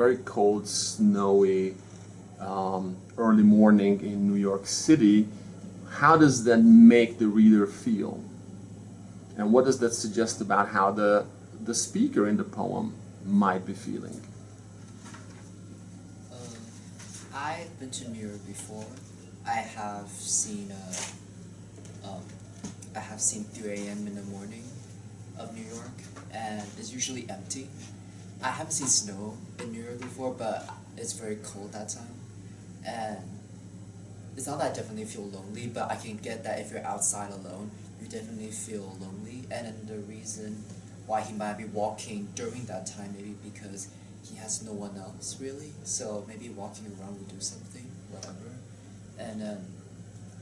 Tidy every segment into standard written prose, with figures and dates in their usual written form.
very cold, snowy early morning in New York City, how does that make the reader feel? And what does that suggest about how the speaker in the poem might be feeling? Um, I've been to New York before. I have seen um, I have seen 3 a.m. in the morning of New York, and it's usually empty. I haven't seen snow in New York before, but it's very cold that time, and it's not that I definitely feel lonely, but I can get that if you're outside alone, you definitely feel lonely, and then the reason why he might be walking during that time maybe because he has no one else really, so maybe walking around will do something, whatever, and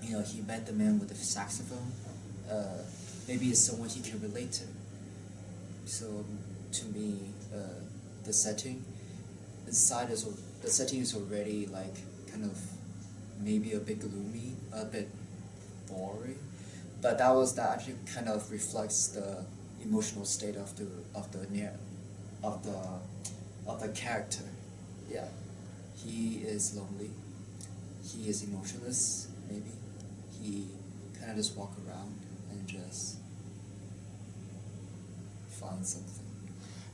he met the man with the saxophone. Maybe it's someone he can relate to. So to me, the setting, inside is the setting is already like kind of maybe a bit gloomy, a bit boring, but that actually kind of reflects the emotional state of of the of the character. Yeah, he is lonely. He is emotionless. Maybe he kind of just walk around and just find something.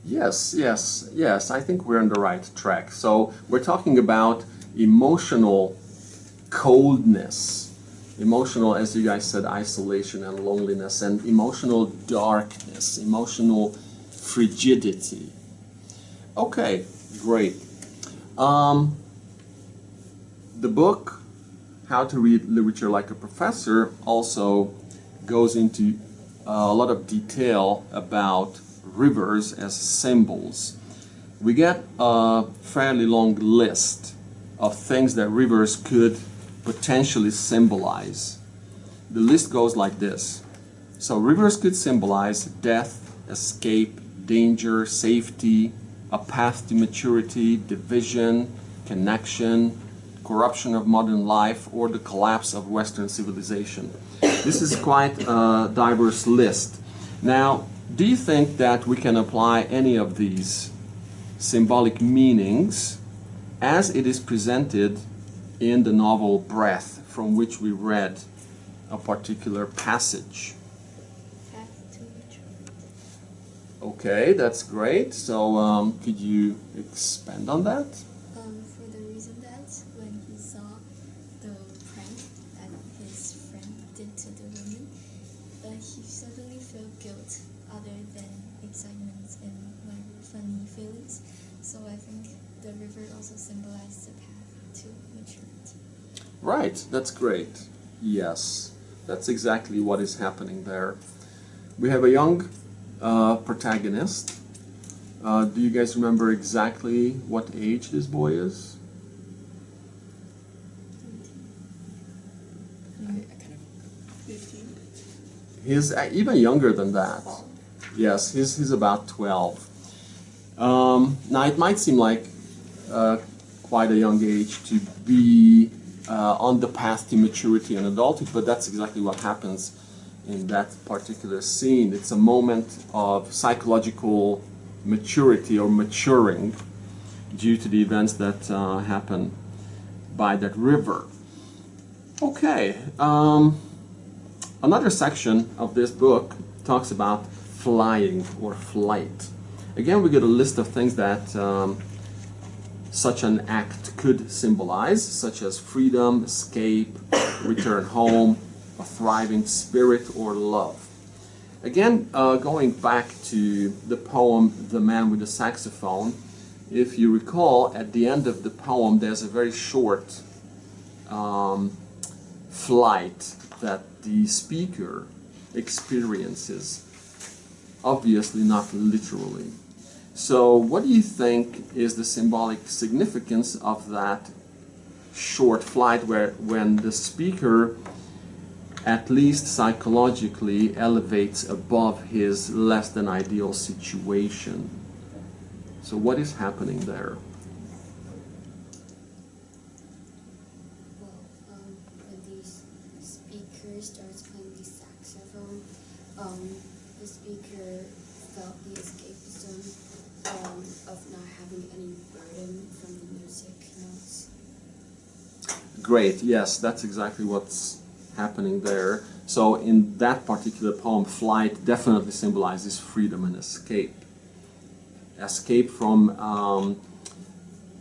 Yes, yes, yes. I think we're on the right track. So we're talking about emotional coldness, emotional, as you guys said, isolation and loneliness, and emotional darkness, emotional frigidity. Okay, great. Um, the book, How to Read Literature Like a Professor, also goes into a lot of detail about rivers as symbols. We get a fairly long list of things that rivers could potentially symbolize. The list goes like this. So rivers could symbolize death, escape, danger, safety, a path to maturity, division, connection, corruption of modern life, or the collapse of Western civilization. This is quite a diverse list. Now, do you think that we can apply any of these symbolic meanings as it is presented in the novel Breath, from which we read a particular passage? Path to maturity. Okay, that's great. So, could you expand on that? For the reason that when he saw the prank that his friend did to the woman, he suddenly felt guilt other than excitement and like funny feelings. So I think the river also symbolizes the path to maturity. Right, that's great. Yes, that's exactly what is happening there. We have a young protagonist. Do you guys remember exactly what age this boy is? I kind of 15. He's even younger than that. Yes, he's about 12. Now, it might seem like quite a young age to be on the path to maturity and adulthood, but that's exactly what happens in that particular scene. It's a moment of psychological maturity or maturing due to the events that happen by that river. Okay, another section of this book talks about flying or flight. Again, we get a list of things that such an act could symbolize, such as freedom, escape, return home, a thriving spirit, or love. Again, going back to the poem The Man with the Saxophone, if you recall, at the end of the poem there's a very short flight that the speaker experiences, obviously not literally. So what do you think is the symbolic significance of that short flight where when the speaker at least psychologically elevates above his less than ideal situation? So what is happening there? Well, when these speaker starts playing the saxophone, the speaker felt the escapism of not having any burden from the music notes. Great, yes, that's exactly what's happening there. So in that particular poem, flight definitely symbolizes freedom and escape. Escape from,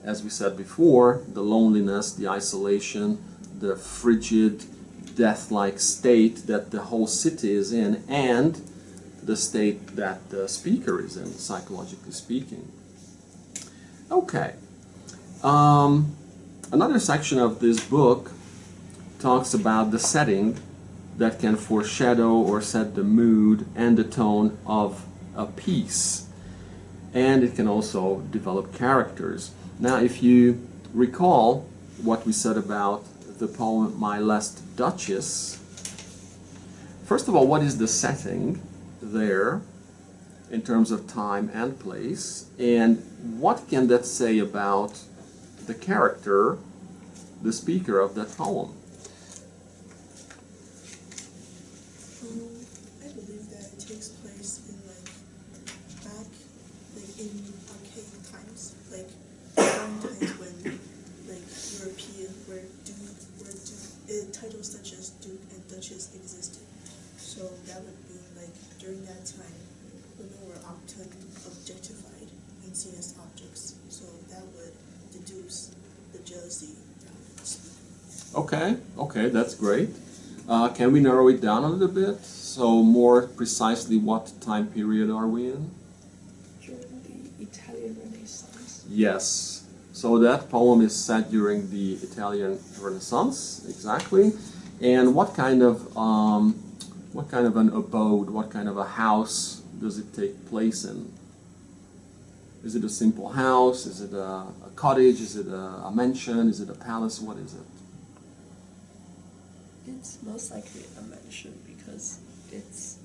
as we said before, the loneliness, the isolation, the frigid, death-like state that the whole city is in, and the state that the speaker is in, psychologically speaking. Okay. Another section of this book talks about the setting that can foreshadow or set the mood and the tone of a piece. And it can also develop characters. Now, if you recall what we said about the poem My Last Duchess, first of all, what is the setting there in terms of time and place? And what can that say about the character, the speaker of that poem? I believe that it takes place in back in archaic times, during times when European titles such as Duke and Duchess existed. So that would be during that time, women were often objectified and seen as objects. So that would deduce the jealousy. Okay, that's great. Can we narrow it down a little bit? So more precisely, what time period are we in? During the Italian Renaissance. Yes. So that poem is set during the Italian Renaissance, exactly. And what kind of an abode, what kind of a house does it take place in? Is it a simple house? Is it a cottage? Is it a mansion? Is it a palace? What is it? It's most likely a mansion because it's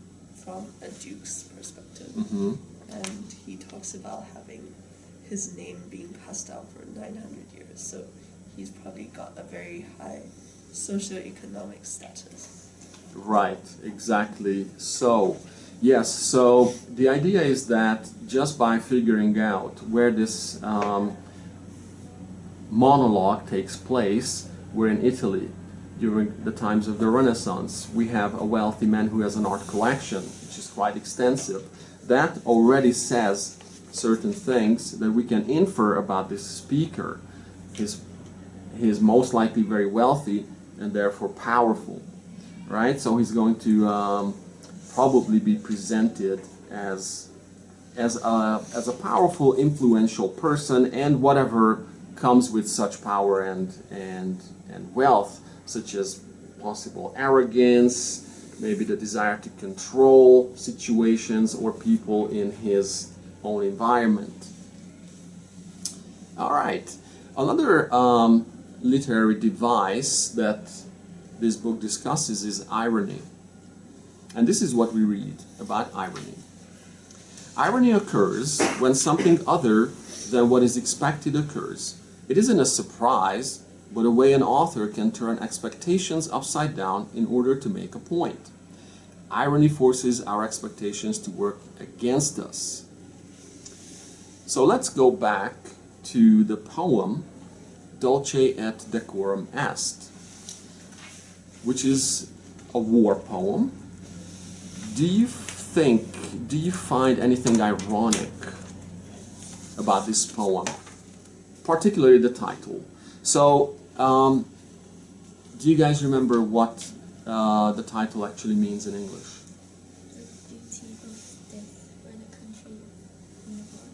from a duke's perspective. Mm-hmm. And he talks about having his name being passed down for 900 years. So he's probably got a very high socioeconomic status. Right, exactly. So, yes, so the idea is that just by figuring out where this monologue takes place, we're in Italy during the times of the Renaissance. We have a wealthy man who has an art collection, which is quite extensive. That already says certain things that we can infer about this speaker. He's most likely very wealthy and therefore powerful, right? So he's going to probably be presented as a powerful, influential person, and whatever comes with such power and wealth, such as possible arrogance, maybe the desire to control situations or people in his own environment. All right. Another literary device that this book discusses is irony. And this is what we read about irony. Irony occurs when something other than what is expected occurs. It isn't a surprise, but a way an author can turn expectations upside down in order to make a point. Irony forces our expectations to work against us. So let's go back to the poem Dulce et Decorum Est, which is a war poem. Do you find anything ironic about this poem, particularly the title? So, do you guys remember what the title actually means in English? The beauty of death for the country in the war.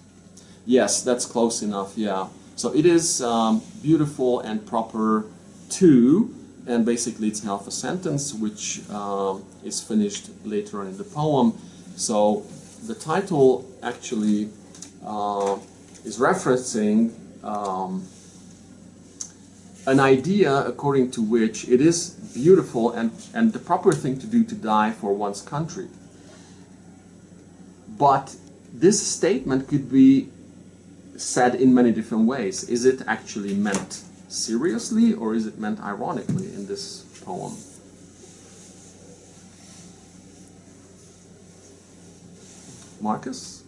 Yes, that's close enough, yeah. So it is beautiful and proper to, and basically it's half a sentence, which is finished later on in the poem. So the title actually is referencing an idea according to which it is beautiful and the proper thing to do to die for one's country. But this statement could be said in many different ways. Is it actually meant seriously, or is it meant ironically in this poem? Marcus?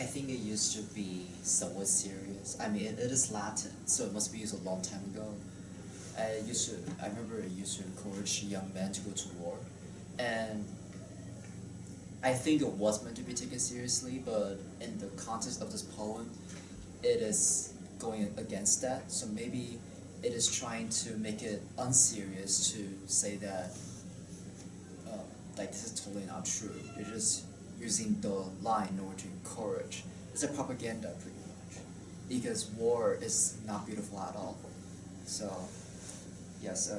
think it used to be somewhat serious. I mean, it is Latin, so it must be used a long time ago. I remember it used to encourage young men to go to war, and I think it was meant to be taken seriously, but in the context of this poem, it is going against that. So maybe it is trying to make it unserious to say that, like, this is totally not true. You're just using the line in order to encourage. It's a propaganda, pretty much, because war is not beautiful at all. So, yes.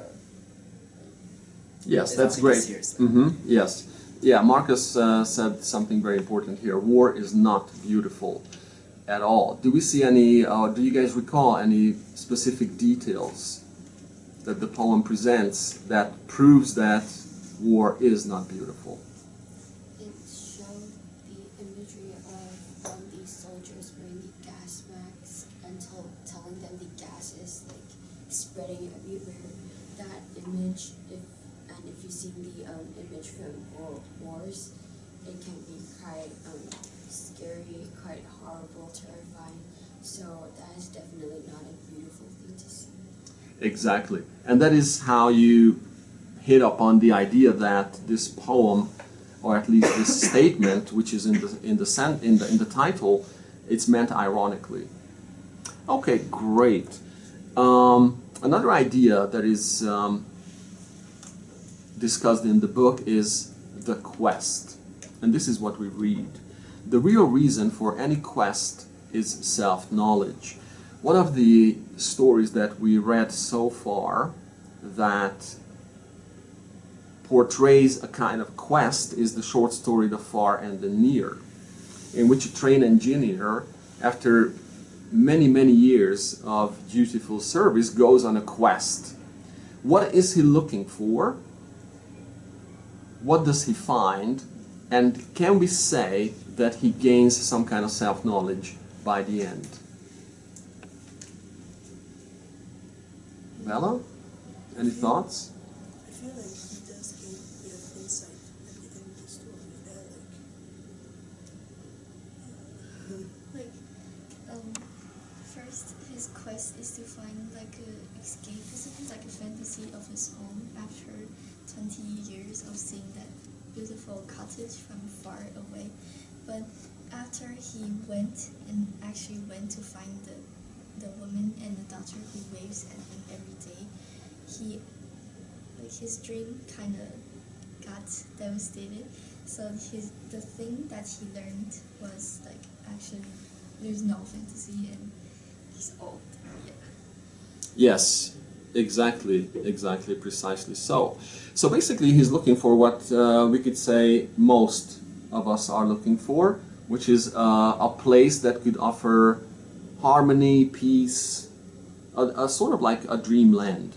Yes, it's that's not taken great. seriously. Yes. Yeah, Marcus said something very important here. War is not beautiful at all. Do we see any, do you guys recall any specific details that the poem presents that proves that war is not beautiful? It showed the imagery of these soldiers wearing the gas masks and telling them the gas is like spreading everywhere. That image, if you've seen the image from World Wars, it can be quite scary, quite horrible, terrifying. So that is definitely not a beautiful thing to see. Exactly. And that is how you hit upon the idea that this poem, or at least this statement, which is in the title, it's meant ironically. Okay, great. Another idea that is discussed in the book is the quest. And this is what we read. The real reason for any quest is self-knowledge. One of the stories that we read so far that portrays a kind of quest is the short story The Far and the Near, in which a train engineer, after many, many years of dutiful service, goes on a quest. What is he looking for? What does he find? And can we say that he gains some kind of self-knowledge by the end? Bella? Any thoughts? I feel like he does gain a bit of insight at the end of the story that First, his quest is to find like a escapism, like a fantasy of his own after 20 years of seeing that beautiful cottage from far away. But after he went to find the woman and the daughter who waves at him every day, his dream kind of got devastated. So the thing that he learned was like, actually there's no fantasy and he's old. Yeah. Yes, exactly, precisely so. So basically he's looking for what we could say most of us are looking for, which is a place that could offer harmony, peace, a sort of like a dreamland.